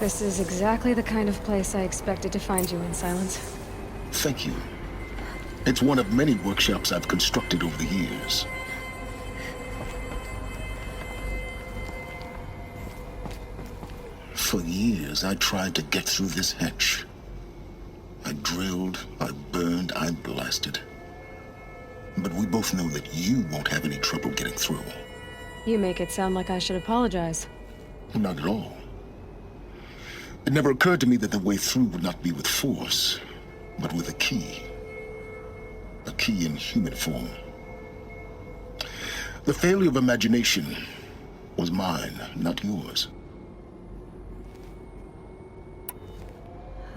This is exactly the kind of place I expected to find you in, Silence. Thank you. It's one of many workshops I've constructed over the years. For years, I tried to get through this hatch. I drilled, I burned, I blasted. But we both know that you won't have any trouble getting through. You make it sound like I should apologize. Not at all. It never occurred to me that the way through would not be with force, but with a key. A key in human form. The failure of imagination was mine, not yours.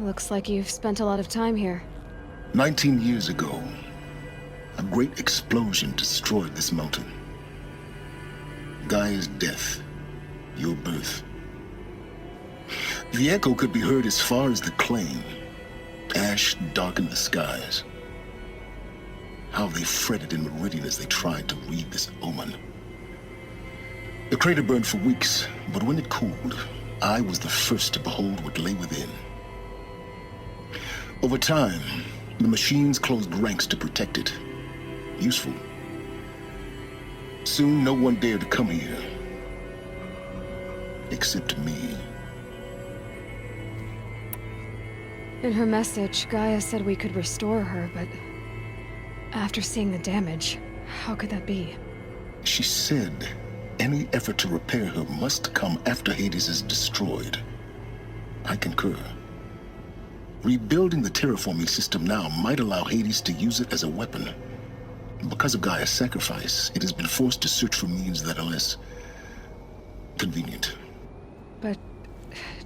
Looks like you've spent a lot of time here. 19 years ago, a great explosion destroyed this mountain. Gaia's death, your birth. The echo could be heard as far as the claim. Ash darkened the skies. How they fretted in Meridian as they tried to read this omen. The crater burned for weeks, but when it cooled, I was the first to behold what lay within. Over time, the machines closed ranks to protect it. Useful. Soon, no one dared to come here. Except me. In her message, Gaia said we could restore her, but... after seeing the damage, how could that be? She said any effort to repair her must come after Hades is destroyed. I concur. Rebuilding the terraforming system now might allow Hades to use it as a weapon. Because of Gaia's sacrifice, it has been forced to search for means that are less convenient. But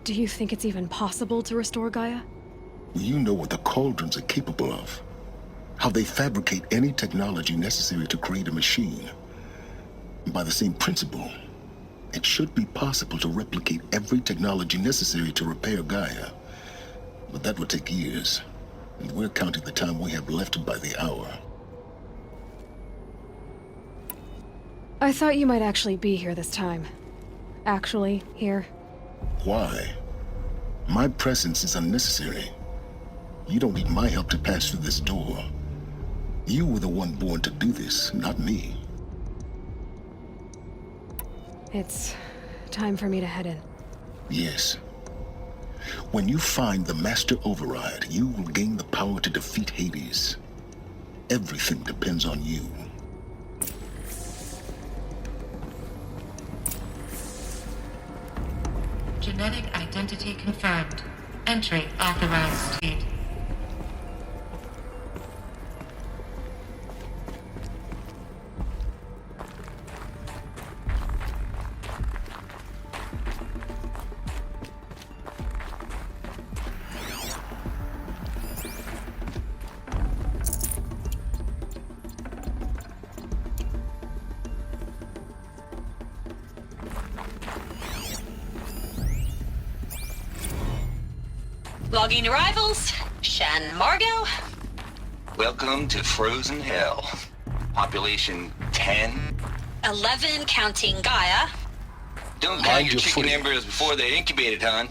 do you think it's even possible to restore Gaia? You know what the Cauldrons are capable of. How they fabricate any technology necessary to create a machine. By the same principle, it should be possible to replicate every technology necessary to repair Gaia. But that would take years, and we're counting the time we have left by the hour. I thought you might actually be here this time. Actually, here. Why? My presence is unnecessary. You don't need my help to pass through this door. You were the one born to do this, not me. It's time for me to head in. Yes. When you find the Master Override, you will gain the power to defeat Hades. Everything depends on you. Genetic identity confirmed. Entry authorized. Logging arrivals. Shan Margot. Welcome to Frozen Hell. Population 10. 11 counting Gaia. Don't count your chicken embryos before they're incubated, hon.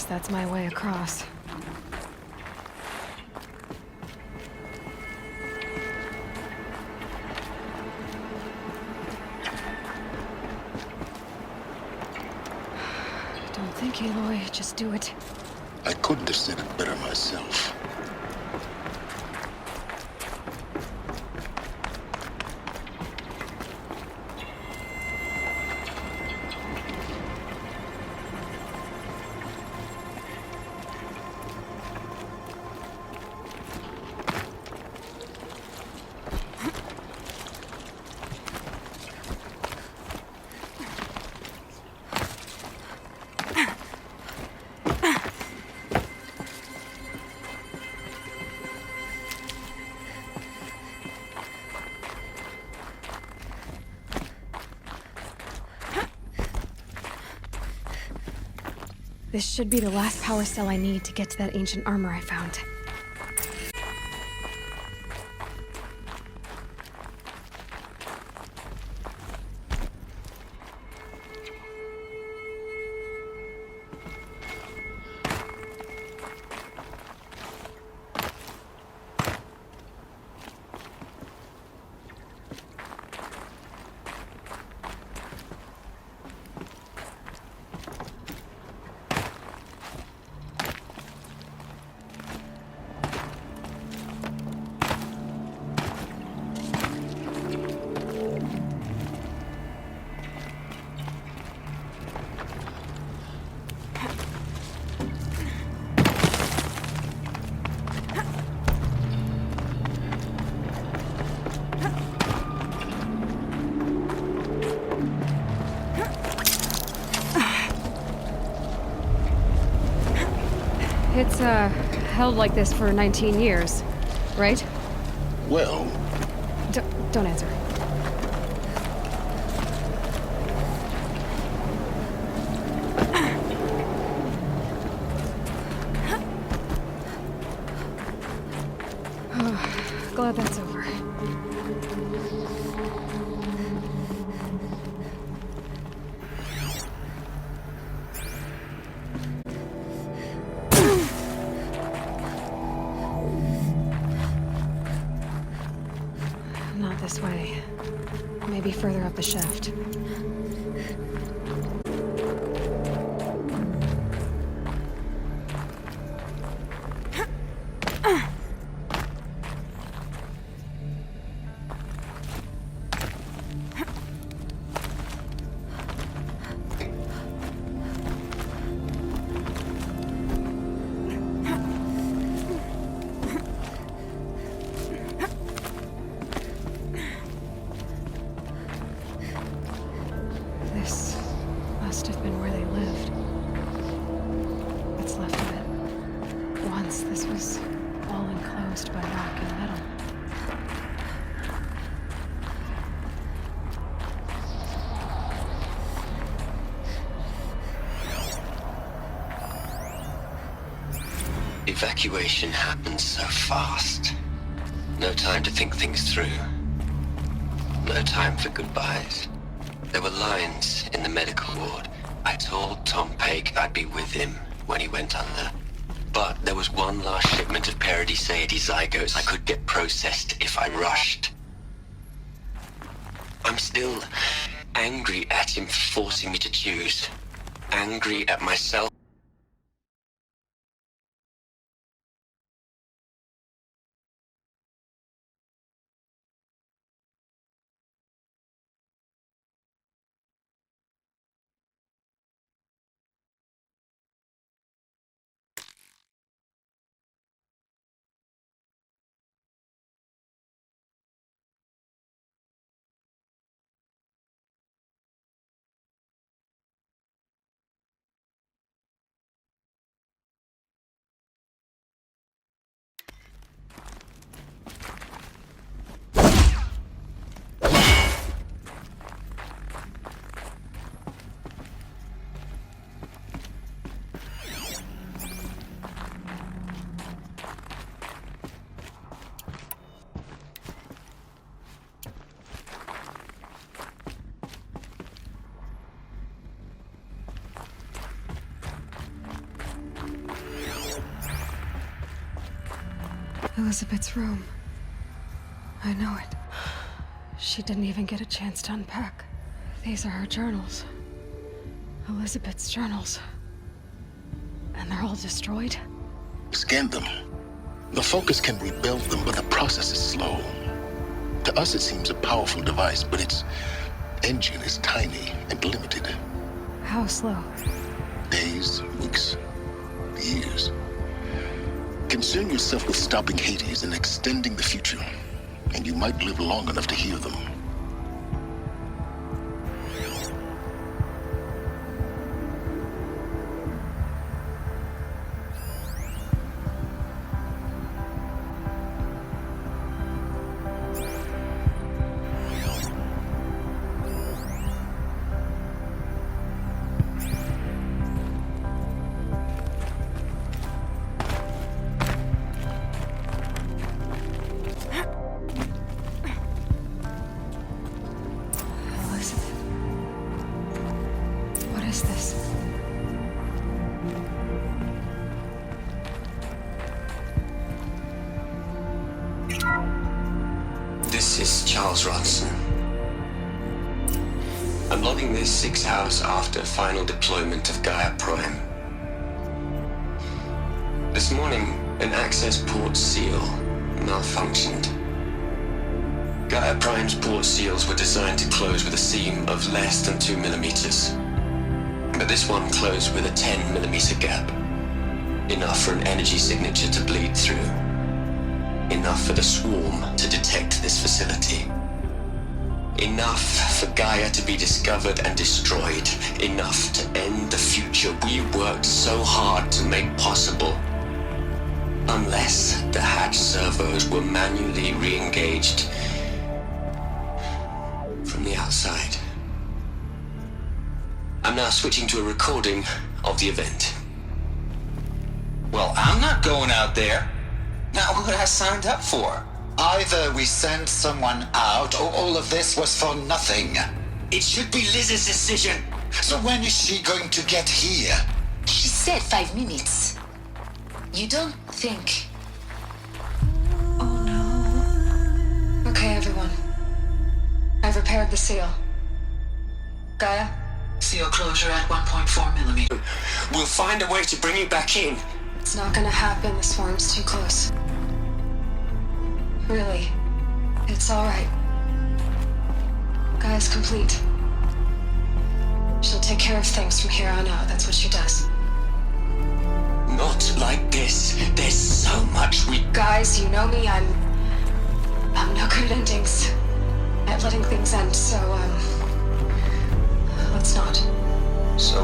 Guess that's my way across. Don't think, Aloy. Just do it. I couldn't have said it better myself. This should be the last power cell I need to get to that ancient armor I found. It's, held like this for 19 years, right? Well, Don't answer. Glad that's over. Not this way. Maybe further up the shaft. This must have been where they lived. What's left of it. Once this was all enclosed by rock and metal. Evacuation happened so fast. No time to think things through. No time for goodbyes. There were lines in the medical ward. I told Tom Paik I'd be with him when he went under. But there was one last shipment of Paradis-Deity zygotes I could get processed if I rushed. I'm still angry at him for forcing me to choose. Angry at myself. Elizabeth's room. I know it. She didn't even get a chance to unpack. These are her journals. Elizabeth's journals. And they're all destroyed? Scan them. The Focus can rebuild them, but the process is slow. To us, it seems a powerful device, but its engine is tiny and limited. How slow? Days, weeks, years. Concern yourself with stopping Hades and extending the future, and you might live long enough to hear them. This is Charles Ronson. I'm logging this 6 hours after final deployment of Gaia Prime. This morning, an access port seal malfunctioned. Gaia Prime's port seals were designed to close with a seam of less than 2 millimeters. But this one closed with a 10 millimeter gap. Enough for an energy signature to bleed through. Enough for the swarm to detect this facility. Enough for Gaia to be discovered and destroyed. Enough to end the future we worked so hard to make possible. Unless the hatch servos were manually re-engaged from the outside. I'm now switching to a recording of the event. Well, I'm not going out there. Not what I signed up for. Either we send someone out, or all of this was for nothing. It should be Liz's decision. So when is she going to get here? She said 5 minutes. You don't think... Oh no. Okay, everyone. I've repaired the seal. Gaia? Seal closure at 1.4 millimeter. We'll find a way to bring you back in. It's not gonna happen. The swarm's too close. Really. It's alright. Gaia's complete. She'll take care of things from here on out. That's what she does. Not like this. There's so much we... Guys, you know me. I'm no good at endings. At letting things end, so, let's not. So,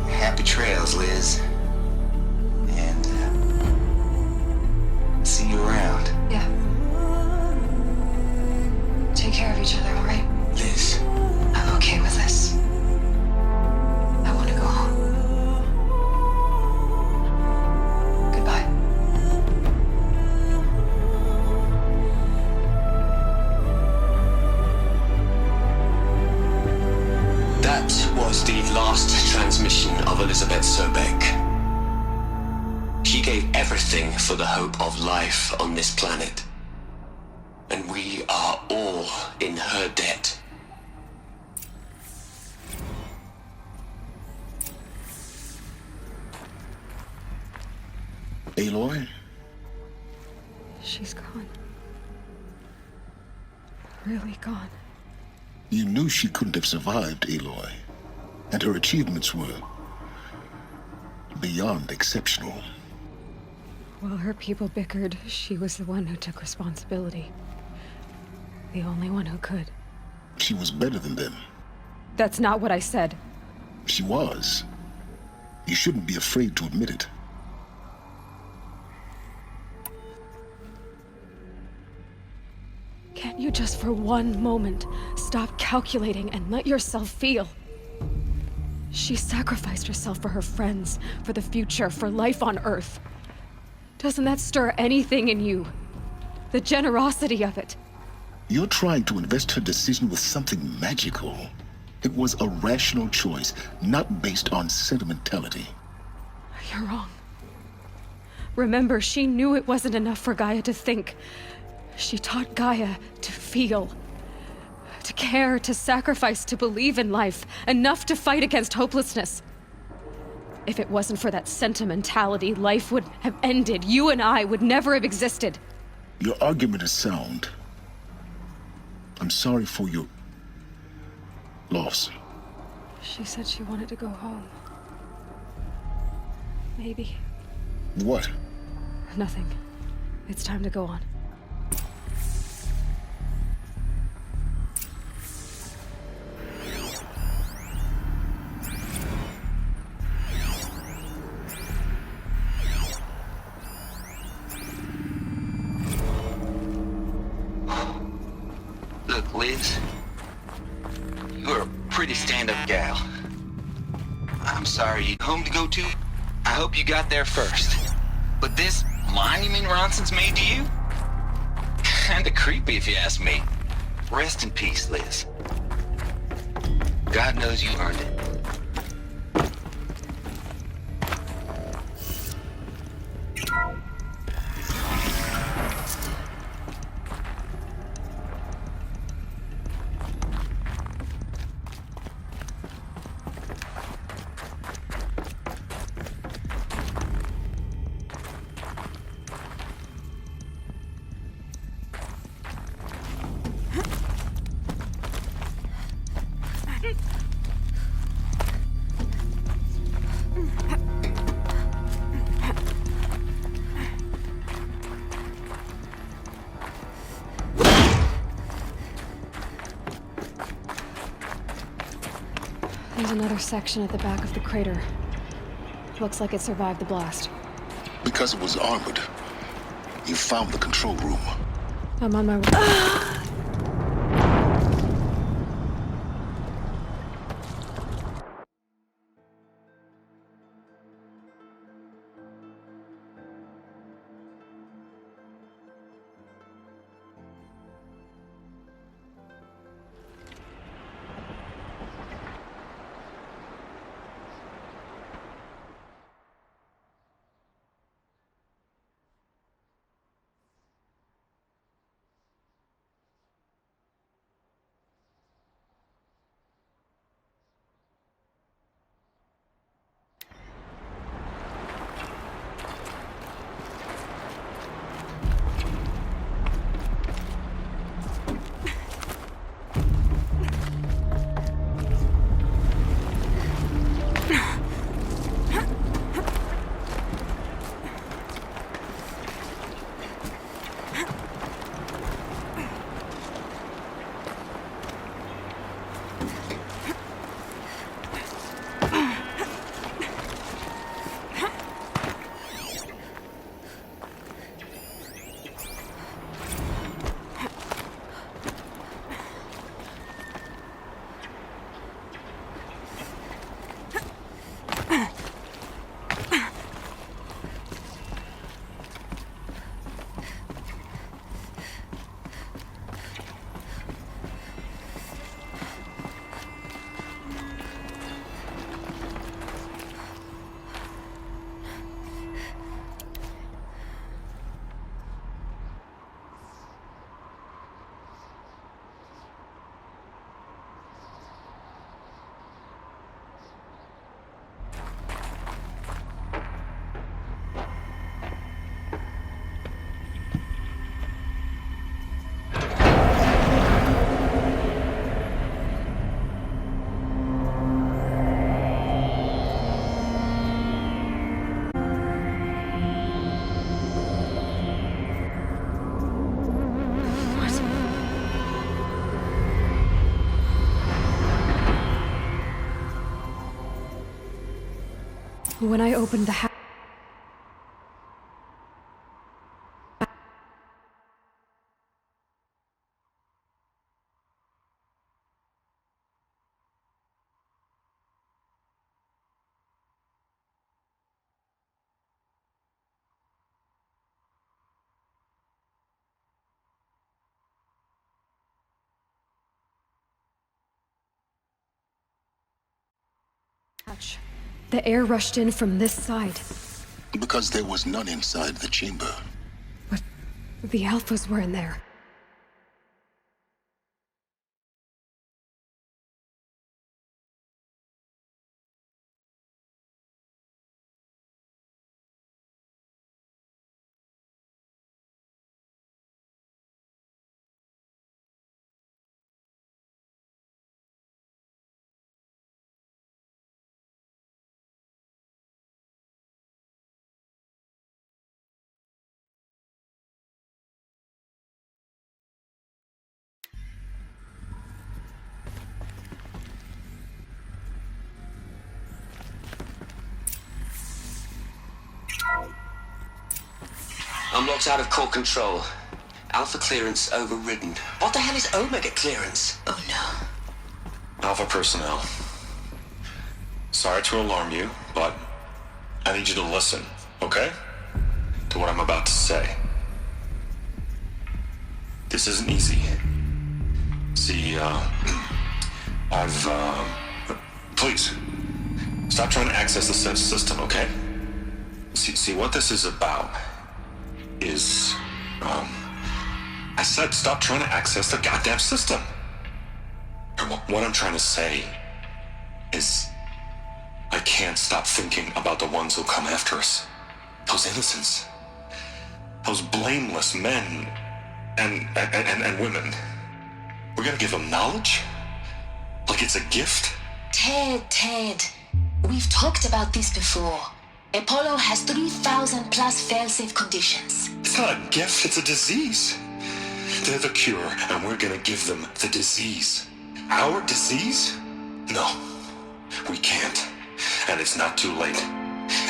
happy trails, Liz. And, see you around. Yeah. Take care of each other, alright? Liz. I'm okay with this. I want to go home. Goodbye. That was the last transmission of Elizabeth Sobek. She gave everything for the hope of life on this planet. And we are all in her debt. Aloy? She's gone. Really gone. You knew she couldn't have survived, Aloy. And her achievements were beyond exceptional. While her people bickered, she was the one who took responsibility. The only one who could. She was better than them. That's not what I said. She was. You shouldn't be afraid to admit it. Can't you just for one moment stop calculating and let yourself feel? She sacrificed herself for her friends, for the future, for life on Earth. Doesn't that stir anything in you? The generosity of it. You're trying to invest her decision with something magical. It was a rational choice, not based on sentimentality. You're wrong. Remember, she knew it wasn't enough for Gaia to think. She taught Gaia to feel. To care, to sacrifice, to believe in life. Enough to fight against hopelessness. If it wasn't for that sentimentality, life would have ended. You and I would never have existed. Your argument is sound. I'm sorry for your loss. She said she wanted to go home. Maybe. What? Nothing. It's time to go on. Look, Liz, you're a pretty stand-up gal. I'm sorry, you home to go to? I hope you got there first. But this monument Ronson's made to you? Kinda creepy if you ask me. Rest in peace, Liz. God knows you earned it. There's another section at the back of the crater. Looks like it survived the blast. Because it was armored, you found the control room. I'm on my way. When I opened the hatch, the air rushed in from this side. Because there was none inside the chamber. But the Alphas were in there. I'm locked out of core control. Alpha clearance overridden. What the hell is Omega clearance? Oh no. Alpha personnel. Sorry to alarm you, but I need you to listen, okay? To what I'm about to say. This isn't easy. See, please, stop trying to access the system, okay? See, what this is about is, I said stop trying to access the goddamn system. And what I'm trying to say is, I can't stop thinking about the ones who come after us. Those innocents. Those blameless men and women. We're gonna give them knowledge? Like it's a gift? Ted. We've talked about this before. Apollo has 3,000 plus fail-safe conditions. It's not a gift, it's a disease. They're the cure, and we're gonna give them the disease. Our disease? No, we can't. And it's not too late.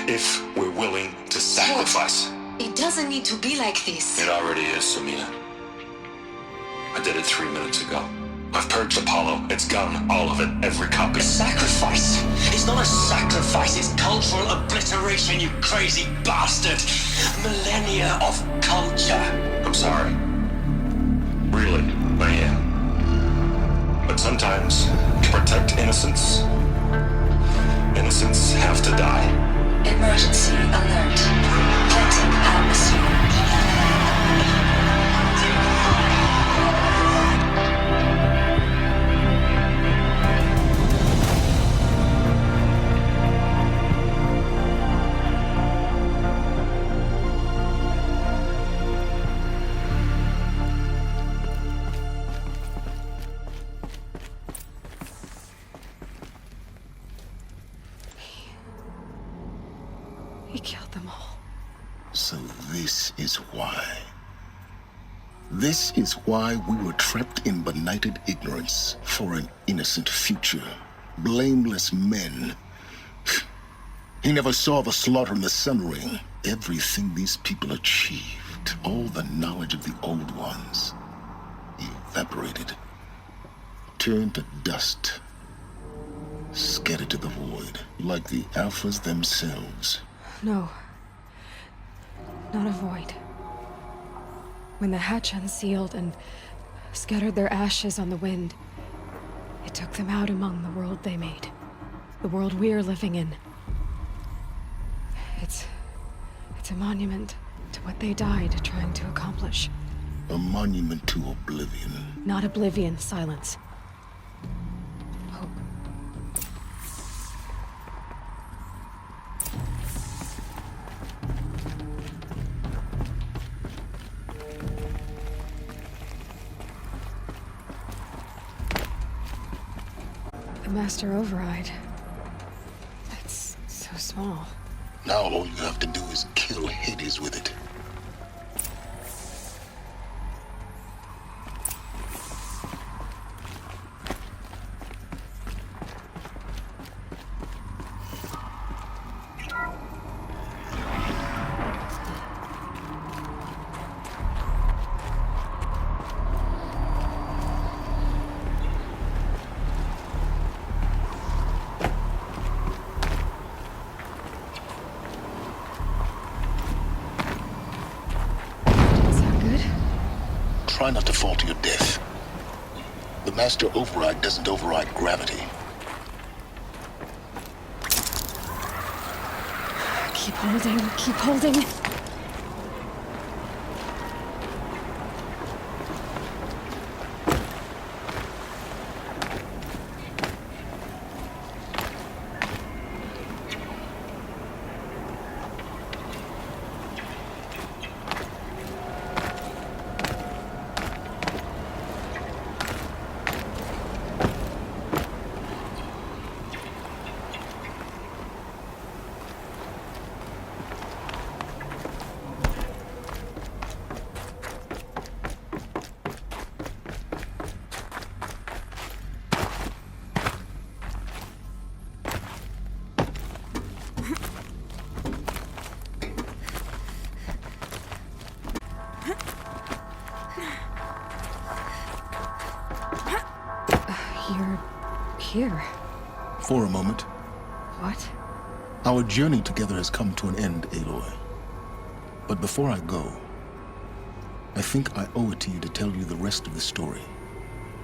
If we're willing to sacrifice. It doesn't need to be like this. It already is, Samina. I did it 3 minutes ago. I've purged Apollo. It's gone. All of it. Every copy. A sacrifice? It's not a sacrifice, it's cultural obliteration, you crazy bastard! Millennia of culture! I'm sorry. Really, I am. But sometimes, to protect innocence, innocents have to die. Emergency alert. Planting atmosphere. He killed them all. So this is why. This is why we were trapped in benighted ignorance for an innocent future. Blameless men. He never saw the slaughter in the Sun Ring. Everything these people achieved, all the knowledge of the old ones, evaporated, turned to dust, scattered to the void, like the Alphas themselves. No. Not a void. When the hatch unsealed and scattered their ashes on the wind, it took them out among the world they made. The world we're living in. It's a monument to what they died trying to accomplish. A monument to oblivion. Not oblivion, silence. Hope. The master override. It's so small. Now all you have to do is kill Hades with it. Try not to fall to your death. The master override doesn't override gravity. Keep Holding, keep holding. You're here. For a moment. What? Our journey together has come to an end, Aloy. But before I go, I think I owe it to you to tell you the rest of the story.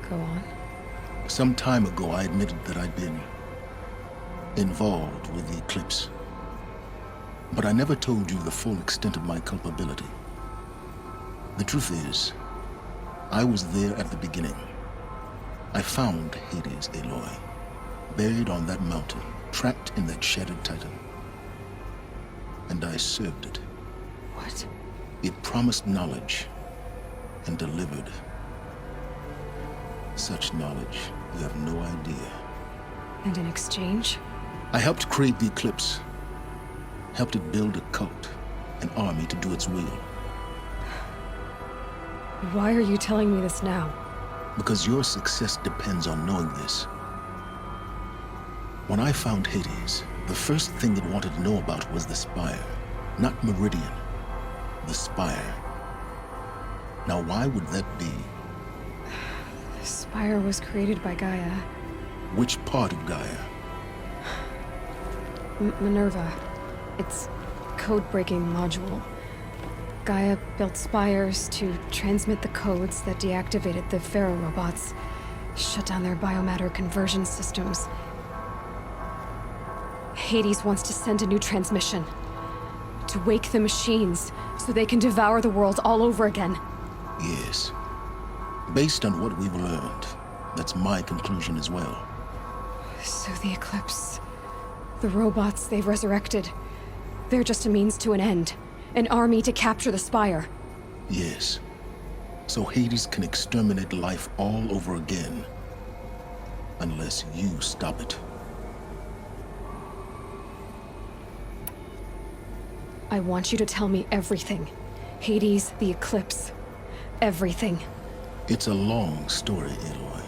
Go on. Some time ago, I admitted that I'd been involved with the eclipse. But I never told you the full extent of my culpability. The truth is, I was there at the beginning. I found Hades, Aloy, buried on that mountain, trapped in that shattered titan. And I served it. What? It promised knowledge and delivered. Such knowledge, you have no idea. And in exchange? I helped create the eclipse. Helped it build a cult, an army to do its will. Why are you telling me this now? Because your success depends on knowing this. When I found Hades, the first thing it wanted to know about was the Spire. Not Meridian. The Spire. Now why would that be? The Spire was created by Gaia. Which part of Gaia? Minerva. It's code-breaking module. Gaia built spires to transmit the codes that deactivated the Pharaoh robots, shut down their biomatter conversion systems. Hades wants to send a new transmission. To wake the machines, so they can devour the world all over again. Yes. Based on what we've learned, that's my conclusion as well. So the Eclipse... the robots they've resurrected... they're just a means to an end. An army to capture the Spire. Yes. So Hades can exterminate life all over again. Unless you stop it. I want you to tell me everything. Hades, the Eclipse. Everything. It's a long story, Aloy.